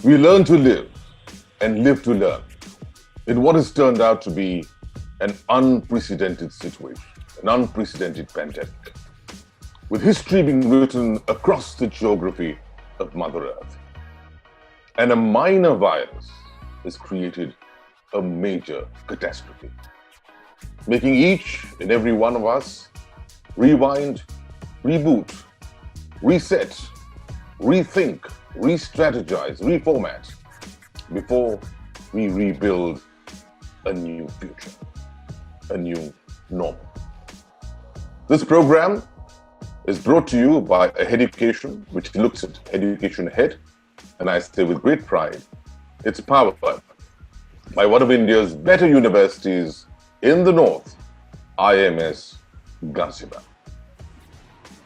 We learn to live and live to learn in what has turned out to be an unprecedented situation, an unprecedented pandemic, with history being written across the geography of Mother Earth. And a minor virus has created a major catastrophe, making each and every one of us rewind, reboot, reset, rethink, re strategize, reformat before we rebuild a new future, a new normal. This program is brought to you by Ahead Education, which looks at education ahead, and I say with great pride, it's powered by one of India's better universities in the north, IMS Ghaziabad.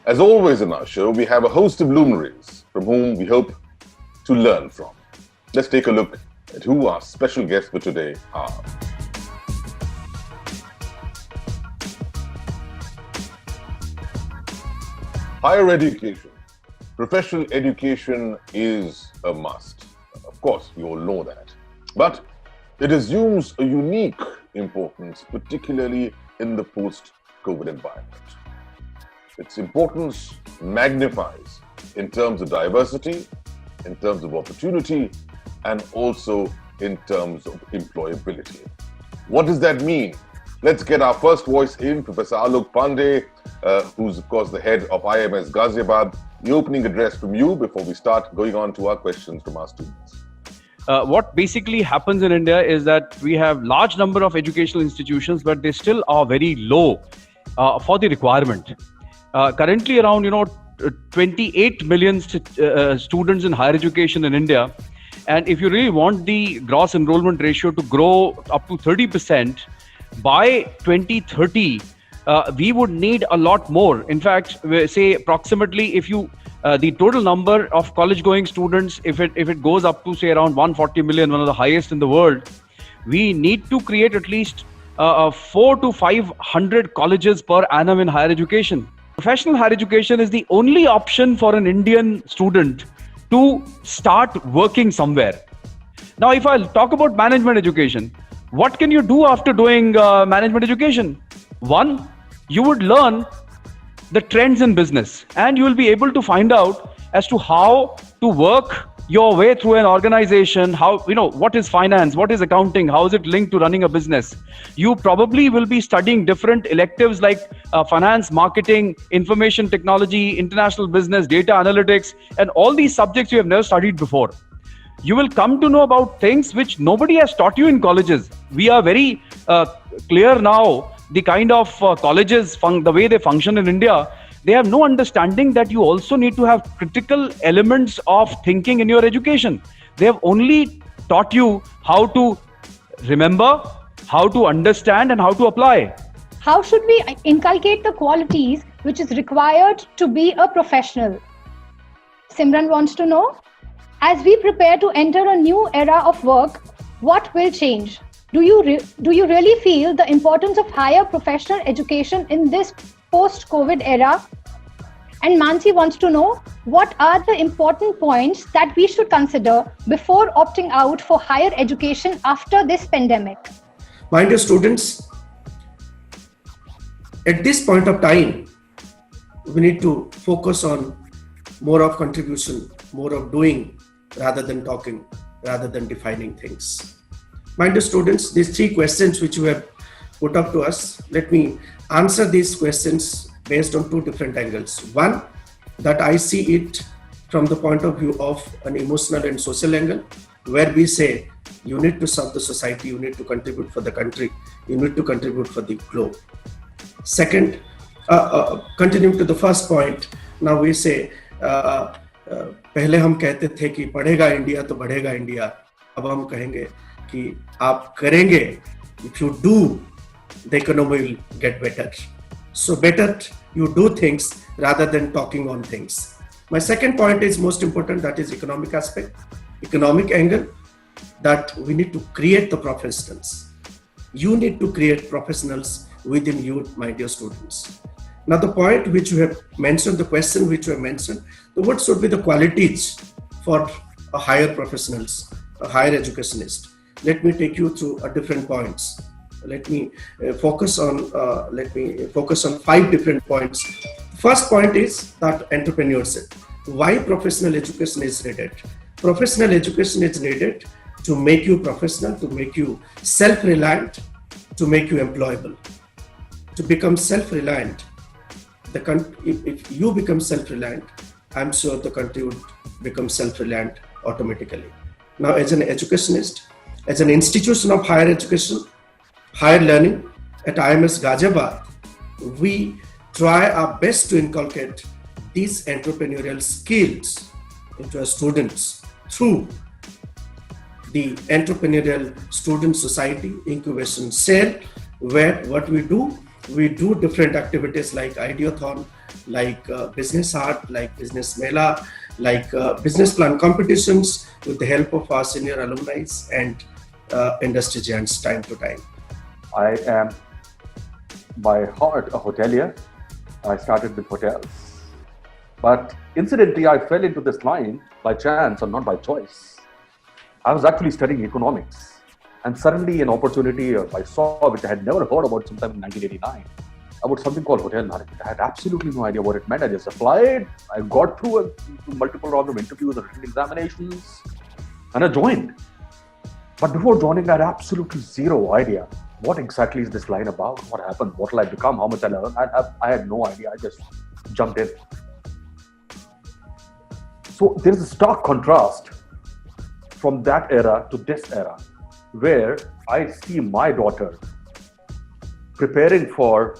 As always in our show, we have a host of luminaries from whom we hope to learn from. Let's take a look at who our special guests for today are. Higher education, professional education is a must. Of course, we all know that. But it assumes a unique importance, particularly in the post-COVID environment. Its importance magnifies in terms of diversity, in terms of opportunity, and also in terms of employability. What does that mean? Let's get our first voice in, Professor Alok Pandey, who's of course the head of IMS Ghaziabad. The opening address from you before we start going on to our questions from our students. What basically happens in India is that we have large number of educational institutions, but they still are very low for the requirement. Currently around 28 million students in higher education in India, and if you really want the gross enrollment ratio to grow up to 30% by 2030, we would need a lot more. In fact, say approximately, if you the total number of college-going students, if it goes up to say around 140 million, one of the highest in the world, we need to create at least 400 to 500 colleges per annum in higher education. Professional higher education is the only option for an Indian student to start working somewhere. Now, if I talk about management education, what can you do after doing management education? One, you would learn the trends in business, and you will be able to find out as to how to work your way through an organization, how, what is finance, what is accounting, how is it linked to running a business. You probably will be studying different electives like finance, marketing, information technology, international business, data analytics, and all these subjects you have never studied before. You will come to know about things which nobody has taught you in colleges. We are very clear now, the kind of colleges, the way they function in India, they have no understanding that you also need to have critical elements of thinking in your education. They have only taught you how to remember, how to understand, and how to apply. How should we inculcate the qualities which is required to be a professional? Simran wants to know, as we prepare to enter a new era of work, what will change? Do you really feel the importance of higher professional education in this post-COVID era? And Mansi wants to know, what are the important points that we should consider before opting out for higher education after this pandemic? My dear students, at this point of time, we need to focus on more of contribution, more of doing, rather than talking, rather than defining things. My dear students, these three questions which you have put up to us, let me answer these questions based on two different angles. One, that I see it from the point of view of an emotional and social angle, where we say you need to serve the society, you need to contribute for the country, you need to contribute for the globe. Second, continuing to the first point, now we say, पहले हम कहते थे कि पढ़ेगा India तो बढ़ेगा India, अब हम कहेंगे कि आप करेंगे, if you do, the economy will get better. So better you do things rather than talking on things. My second point is most important, that is economic aspect, economic angle, that we need to create the professionals. You need to create professionals within you, my dear students. Now the point which you have mentioned, the question which you have mentioned, what should be the qualities for a higher professionals, a higher educationist. Let me take you through different points. Let me focus on 5 different points. First point is that entrepreneurship. Why professional education is needed? Professional education is needed to make you professional, to make you self-reliant, to make you employable. To become self-reliant, if you become self-reliant, I'm sure the country would become self-reliant automatically. Now, as an educationist, as an institution of higher education, higher learning at IMS Ghaziabad, we try our best to inculcate these entrepreneurial skills into our students through the Entrepreneurial Student Society Incubation Cell, where what we do different activities like Ideathon, like business art, like business mela, like business plan competitions with the help of our senior alumni and industry giants time to time. I am by heart a hotelier. I started with hotels. But incidentally, I fell into this line by chance and not by choice. I was actually studying economics. And suddenly an opportunity I saw, which I had never heard about sometime in 1989, about something called hotel management. I had absolutely no idea what it meant. I just applied. I got through multiple rounds of interviews and written examinations, and I joined. But before joining, I had absolutely zero idea. What exactly is this line about? What happened? What will I become? How much I learn? I had no idea. I just jumped in. So there is a stark contrast from that era to this era, where I see my daughter preparing for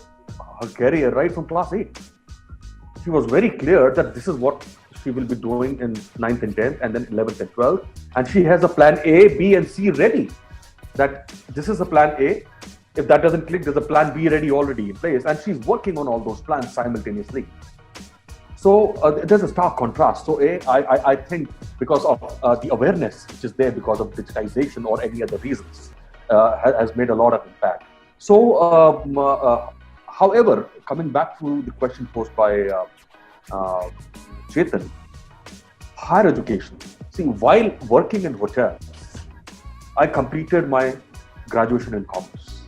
her career right from class 8. She was very clear that this is what she will be doing in 9th and 10th and then 11th and 12th. And she has a plan A, B and C ready. That this is a plan A. If that doesn't click, there's a plan B ready already in place. And she's working on all those plans simultaneously. So there's a stark contrast. So I think because of the awareness which is there because of digitization or any other reasons has made a lot of impact. So, however, coming back to the question posed by Chetan, higher education. See, while working in hotels, I completed my graduation in commerce.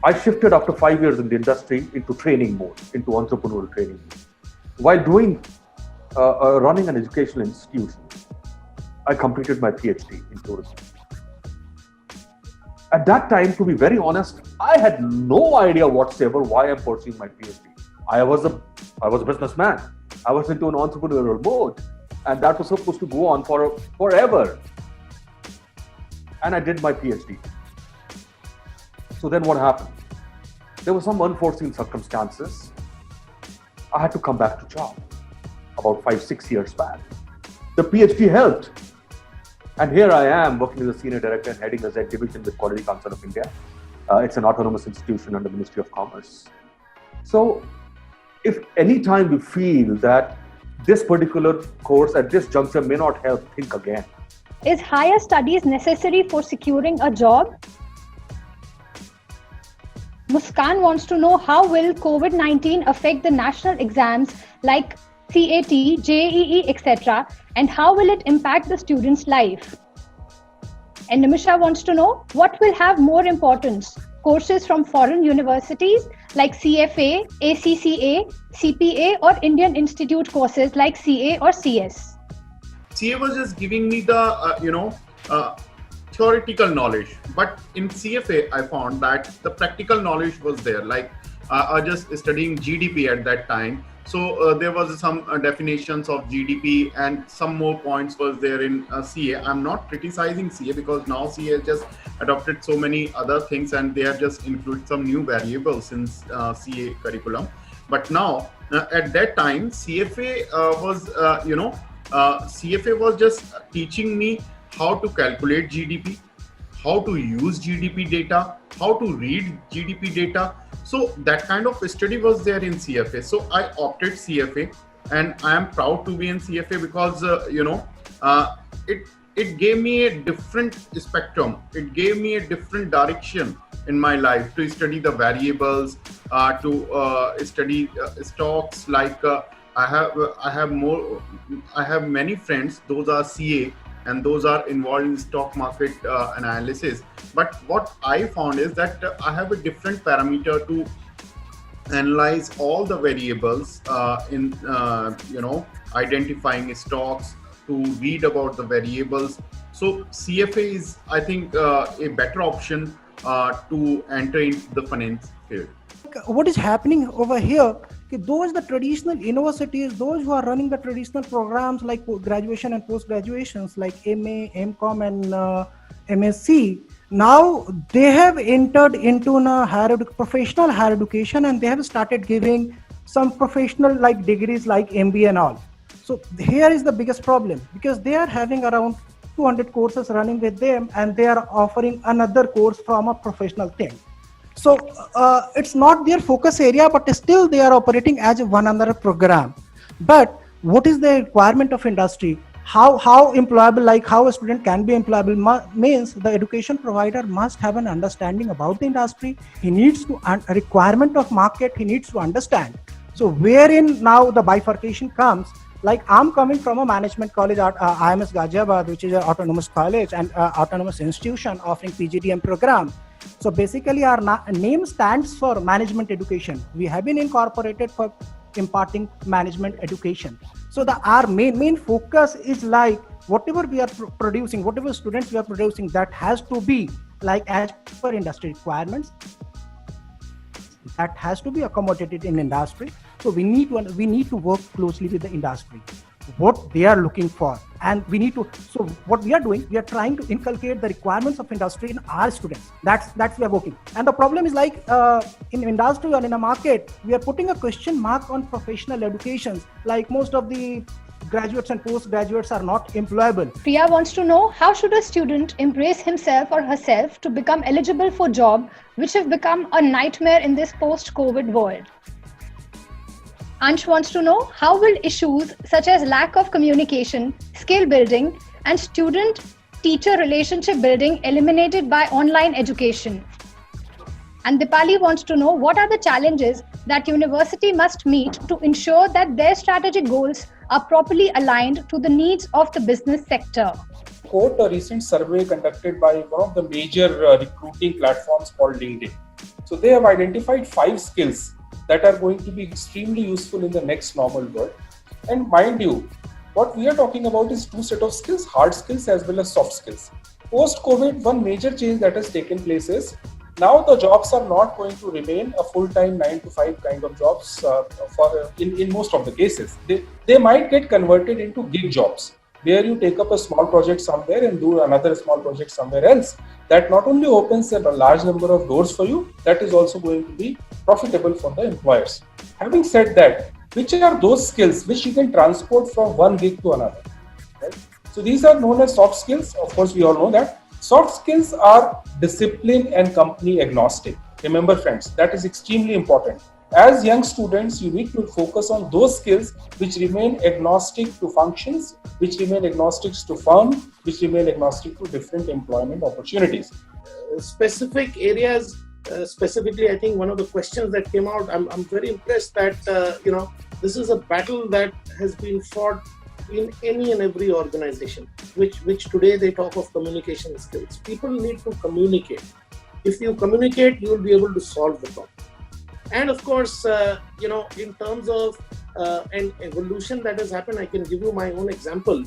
I shifted after 5 years in the industry into training mode, into entrepreneurial training mode. While running an educational institution, I completed my PhD in tourism. At that time, to be very honest, I had no idea whatsoever why I'm pursuing my PhD. I was a businessman. I was into an entrepreneurial mode, and that was supposed to go on for forever. And I did my PhD. So then what happened? There were some unforeseen circumstances. I had to come back to job about 5-6 years back. The PhD helped. And here I am working as a senior director and heading a Z division with Quality Council of India. It's an autonomous institution under the Ministry of Commerce. So if any time we feel that this particular course at this juncture may not help, think again. Is higher studies necessary for securing a job? Muskan wants to know, how will COVID-19 affect the national exams like CAT, JEE, etc., and how will it impact the student's life? And Nimisha wants to know, what will have more importance? Courses from foreign universities like CFA, ACCA, CPA, or Indian Institute courses like CA or CS? CA was just giving me the, theoretical knowledge, but in CFA I found that the practical knowledge was there. Like I was just studying GDP at that time, so there was some definitions of GDP and some more points was there in CA. I'm not criticizing CA because now CA has just adopted so many other things and they have just included some new variables in CA curriculum. But now at that time CFA CFA was just teaching me how to calculate GDP, how to use GDP data, how to read GDP data. So that kind of study was there in CFA. So I opted CFA, and I am proud to be in CFA because it gave me a different spectrum. It gave me a different direction in my life to study the variables, to study stocks like I have many friends. Those are CA and those are involved in stock market analysis. But what I found is that I have a different parameter to analyze all the variables in identifying stocks, to read about the variables. So CFA is, I think, a better option to enter into the finance field. What is happening over here, those the traditional universities, those who are running the traditional programs like graduation and post graduations like MA, MCom and MSc, now they have entered into a professional higher education, and they have started giving some professional like degrees like MBA and all. So here is the biggest problem, because they are having around 200 courses running with them, and they are offering another course from a professional thing. So it's not their focus area, but still they are operating as one another program. But what is the requirement of industry? How employable, like how a student can be employable, means the education provider must have an understanding about the industry. He needs to a requirement of market. He needs to understand. So wherein now the bifurcation comes. Like I'm coming from a management college at IMS Ghaziabad, which is an autonomous college and autonomous institution offering PGDM program. So basically our name stands for management education. We have been incorporated for imparting management education. So our main focus is like whatever we are producing, whatever students we are producing, that has to be like as per industry requirements. That has to be accommodated in industry. So we need to work closely with the industry, what they are looking for, and we need to. So what we are doing, we are trying to inculcate the requirements of industry in our students. That's we are working. And the problem is like in industry or in a market, we are putting a question mark on professional educations. Like most of the graduates and postgraduates are not employable. Priya wants to know, how should a student embrace himself or herself to become eligible for job, which have become a nightmare in this post-COVID world? Ansh wants to know, how will issues such as lack of communication, skill building, and student-teacher relationship building eliminated by online education? And Dipali wants to know, what are the challenges that university must meet to ensure that their strategic goals are properly aligned to the needs of the business sector? Quote a recent survey conducted by one of the major recruiting platforms called LinkedIn. So they have identified 5 skills that are going to be extremely useful in the next normal world. And mind you, what we are talking about is 2 sets of skills, hard skills as well as soft skills. Post-COVID, one major change that has taken place is now the jobs are not going to remain a full-time 9 to 5 kind of jobs in most of the cases. They might get converted into gig jobs, where you take up a small project somewhere and do another small project somewhere else. That not only opens a large number of doors for you, that is also going to be profitable for the employers. Having said that, which are those skills which you can transport from one gig to another? Right? So these are known as soft skills. Of course, we all know that. Soft skills are discipline and company agnostic. Remember, friends, that is extremely important. As young students, you need to focus on those skills which remain agnostic to functions, which remain agnostic to firm, which remain agnostic to different employment opportunities. Specific areas, specifically, I think one of the questions that came out, I'm very impressed that, this is a battle that has been fought in any and every organization, which today they talk of communication skills. People need to communicate. If you communicate, you will be able to solve the problem. And of course, in terms of an evolution that has happened, I can give you my own example.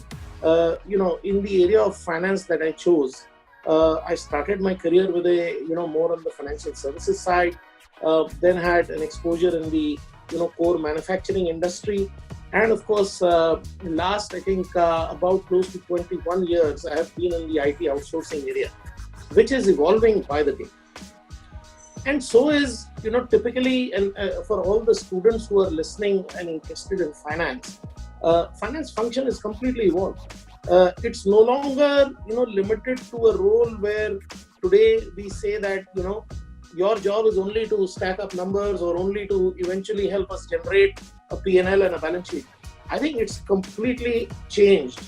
In the area of finance that I chose, I started my career with more on the financial services side, then had an exposure in the, core manufacturing industry. And of course, last, I think, about close to 21 years, I have been in the IT outsourcing area, which is evolving by the day. And so is, typically, and for all the students who are listening and interested in finance, finance function is completely evolved. It's no longer, limited to a role where today we say that, your job is only to stack up numbers or only to eventually help us generate a P&L and a balance sheet. I think it's completely changed.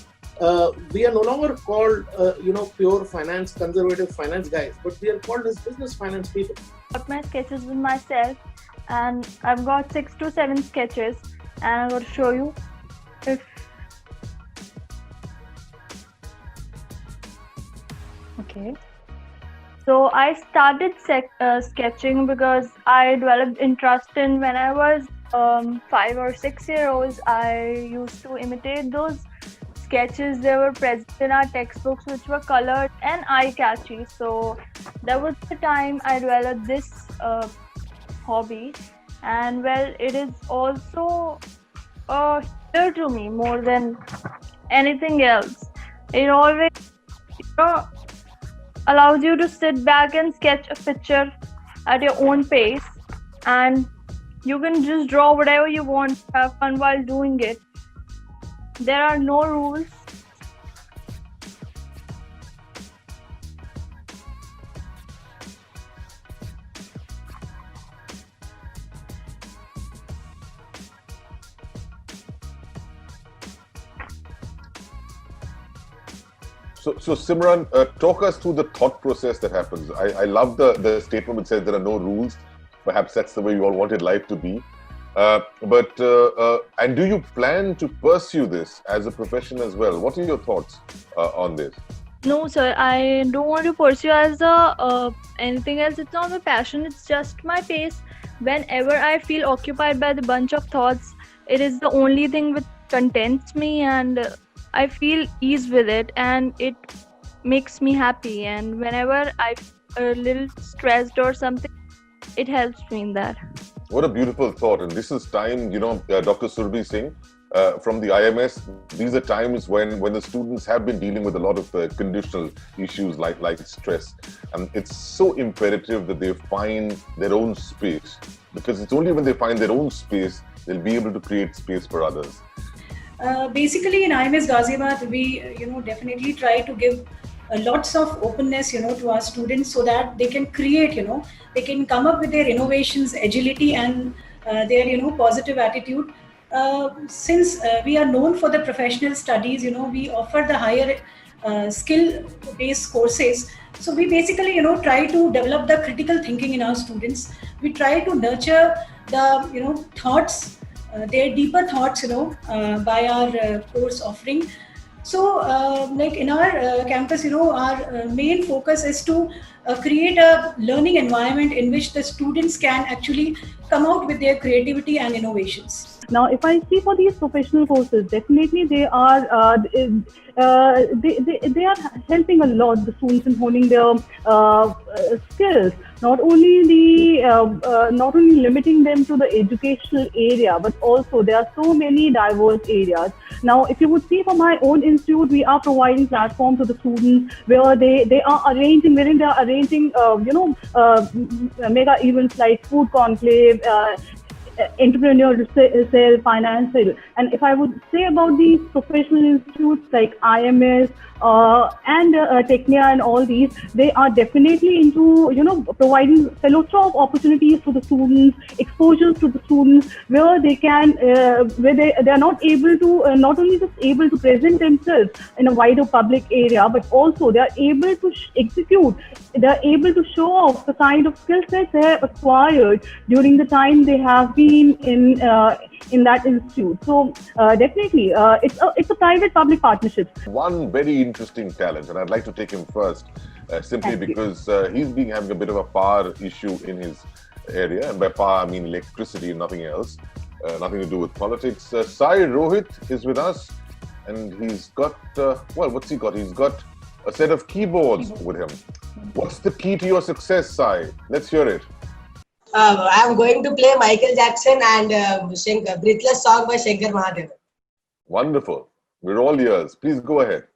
We are no longer called, pure finance, conservative finance guys, but we are called as business finance people. Got my sketches with myself, and I've got 6 to 7 sketches. and I'm going to show you. If okay, so I started sketching because I developed interest in when I was 5 or 6 years old. I used to imitate those sketches. They were present in our textbooks, which were colored and eye-catchy. So that was the time I developed this hobby, and well, it is also a healer to me more than anything else. It always, allows you to sit back and sketch a picture at your own pace, and you can just draw whatever you want, have fun while doing it. There are no rules. So Simran, talk us through the thought process that happens. I love the statement which says there are no rules. Perhaps that's the way you all wanted life to be. And do you plan to pursue this as a profession as well? What are your thoughts on this? No, sir, I don't want to pursue as anything else. It's not my passion. It's just my pace. Whenever I feel occupied by the bunch of thoughts, it is the only thing which contents me, and I feel ease with it, and it makes me happy. And whenever I feel a little stressed or something, it helps me in that. What a beautiful thought. And this is time, Dr. Surbhi Singh, from the IMS, these are times when the students have been dealing with a lot of conditional issues like stress. And it's so imperative that they find their own space, because it's only when they find their own space, they'll be able to create space for others. Basically, in IMS Ghaziabad, we definitely try to give lots of openness to our students, so that they can create, they can come up with their innovations, agility, and their positive attitude. Since we are known for the professional studies, we offer the higher skill based courses. So we basically try to develop the critical thinking in our students. We try to nurture the thoughts, their deeper thoughts, by our course offering. So, like in our campus, our main focus is to create a learning environment in which the students can actually come out with their creativity and innovations. Now, if I see for these professional courses, definitely they are they are helping a lot the students in honing their skills. Not only limiting them to the educational area, but also there are so many diverse areas. Now, if you would see for my own institute, we are providing platforms to the students where they are arranging mega events like food conclave, entrepreneurial cell, financial. And if I would say about these professional institutes like IMS and Technia and all these, they are definitely into providing fellowship opportunities to the students, exposures to the students, where they can where they are not able to not only just able to present themselves in a wider public area, but also they are able to execute. They are able to show off the kind of skill sets they have acquired during the time they have been in that institute. So definitely, it's a private-public partnership. One very interesting talent, and I'd like to take him first, simply because he's been having a bit of a power issue in his area, and by power I mean electricity and nothing else, nothing to do with politics. Sai Rohit is with us, and he's got what's he got? He's got a set of keyboards with him. What's the key to your success, Sai? Let's hear it. I'm going to play Michael Jackson and Breathless song by Shankar Mahadevan. Wonderful. We're all ears. Please go ahead.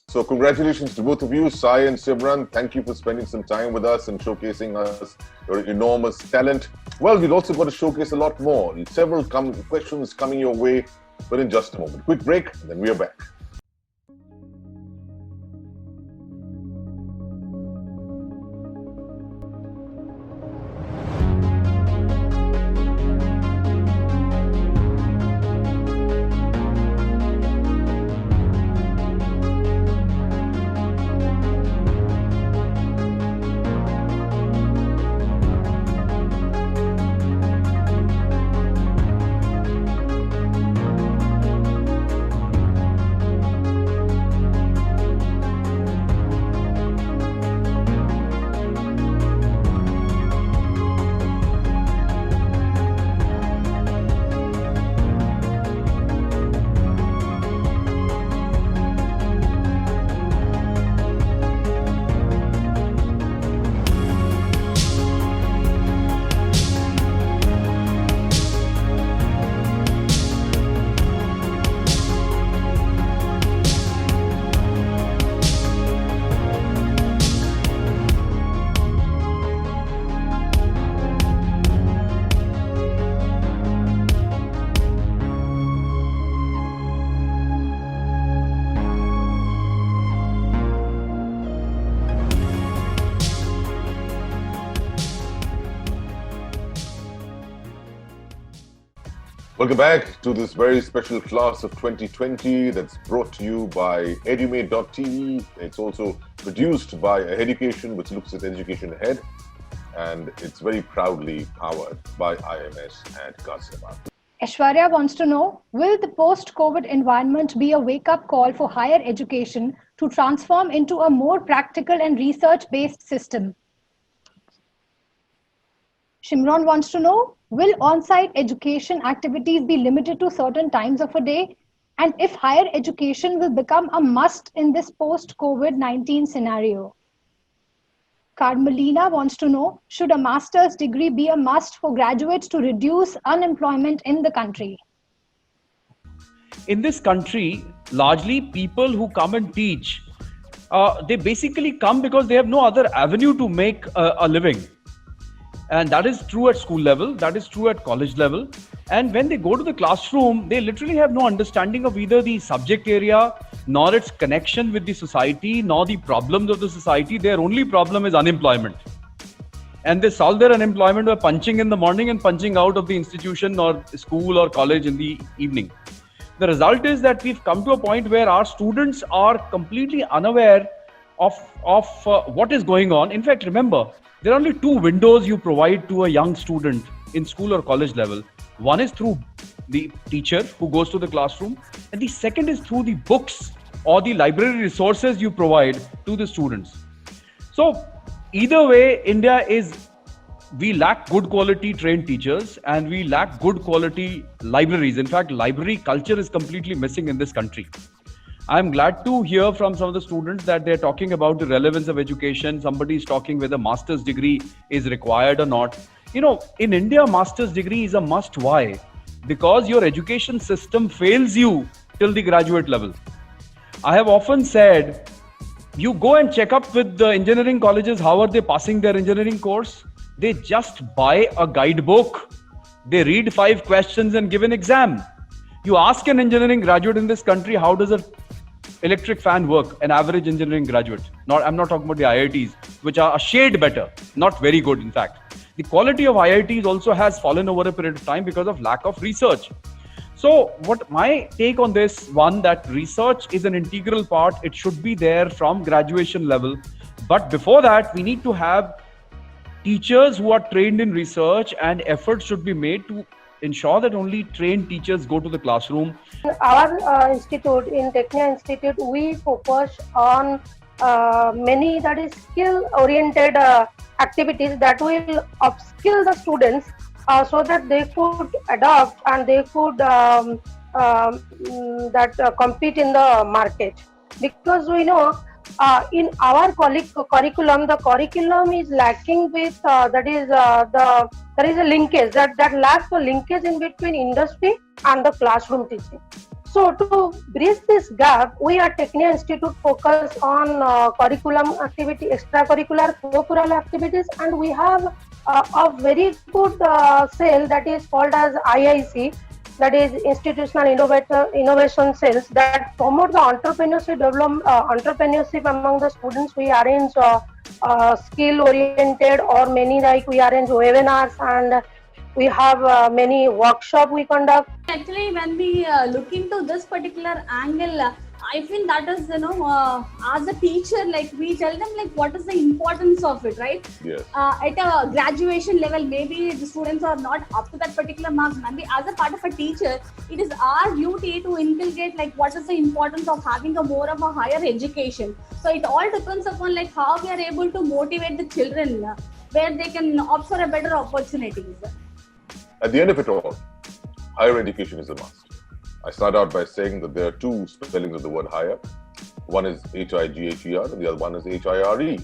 So congratulations to both of you, Sai and Simran. Thank you for spending some time with us and showcasing us your enormous talent. Well, we've also got to showcase a lot more. Several questions coming your way, but in just a moment. Quick break, and then we are back. Welcome back to this very special class of 2020 that's brought to you by edumate.tv. It's also produced by Aheducation, which looks at education ahead, and it's very proudly powered by IMS and Ghaziabad. Aishwarya wants to know, will the post-COVID environment be a wake-up call for higher education to transform into a more practical and research-based system? Shimron wants to know, will on-site education activities be limited to certain times of a day? And if higher education will become a must in this post-COVID-19 scenario? Carmelina wants to know, should a master's degree be a must for graduates to reduce unemployment in the country? In this country, largely people who come and teach, they basically come because they have no other avenue to make a living. And that is true at school level, that is true at college level. And when they go to the classroom, they literally have no understanding of either the subject area, nor its connection with the society, nor the problems of the society. Their only problem is unemployment. And they solve their unemployment by punching in the morning and punching out of the institution or school or college in the evening. The result is that we've come to a point where our students are completely unaware of what is going on. In fact, remember, there are only two windows you provide to a young student in school or college level. One is through the teacher who goes to the classroom, and the second is through the books or the library resources you provide to the students. So either way, we lack good quality trained teachers and we lack good quality libraries. In fact, library culture is completely missing in this country. I'm glad to hear from some of the students that they're talking about the relevance of education. Somebody is talking whether master's degree is required or not. You know, in India, master's degree is a must. Why? Because your education system fails you till the graduate level. I have often said, you go and check up with the engineering colleges, how are they passing their engineering course? They just buy a guidebook. They read 5 questions and give an exam. You ask an engineering graduate in this country, how does an electric fan work? An average engineering graduate. I'm not talking about the IITs, which are a shade better, not very good in fact. The quality of IITs also has fallen over a period of time because of lack of research. So what my take on this, one, that research is an integral part. It should be there from graduation level. But before that, we need to have teachers who are trained in research, and efforts should be made to ensure that only trained teachers go to the classroom. Our institute, in Technia Institute, we focus on many that is skill-oriented activities that will upskill the students so that they could adopt and they could compete in the market. Because we know in our curriculum, the curriculum is lacking with there is a linkage that lacks the linkage in between industry and the classroom teaching. So to bridge this gap, we at Technia Institute focus on curriculum activity, extracurricular, co-curricular activities, and we have a very good cell that is called as IIC, that is Institutional Innovation Cells, that promote the entrepreneurship entrepreneurship among the students. We arrange skill-oriented or many, like we arrange webinars, and we have many workshops we conduct. Actually, when we look into this particular angle, I feel that is, as a teacher, like we tell them like what is the importance of it, right? Yes. At a graduation level, maybe the students are not up to that particular marks. Maybe as a part of a teacher, it is our duty to inculcate like what is the importance of having a more of a higher education. So it all depends upon like how we are able to motivate the children where they can opt for a better opportunities. At the end of it all, higher education is a must. I start out by saying that there are 2 spellings of the word higher. One is H-I-G-H-E-R and the other one is H-I-R-E,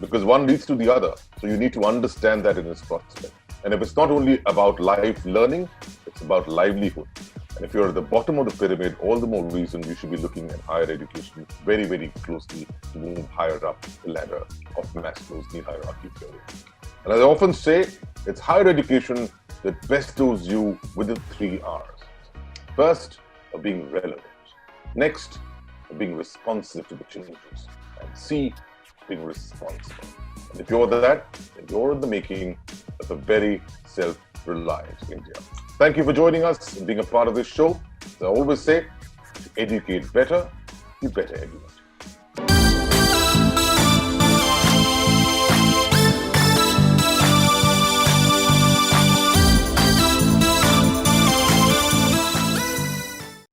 because one leads to the other. So you need to understand that in its prospect. And if it's not only about life learning, it's about livelihood. And if you're at the bottom of the pyramid, all the more reason you should be looking at higher education very, very closely to move higher up the ladder of Maslow's need hierarchy theory. And as I often say, it's higher education that bestows you with the 3 R's. First, of being relevant. Next, of being responsive to the changes. And C, being responsible. And if you're that, then you're in the making of a very self-reliant India. Thank you for joining us and being a part of this show. As I always say, to educate better, you better educate.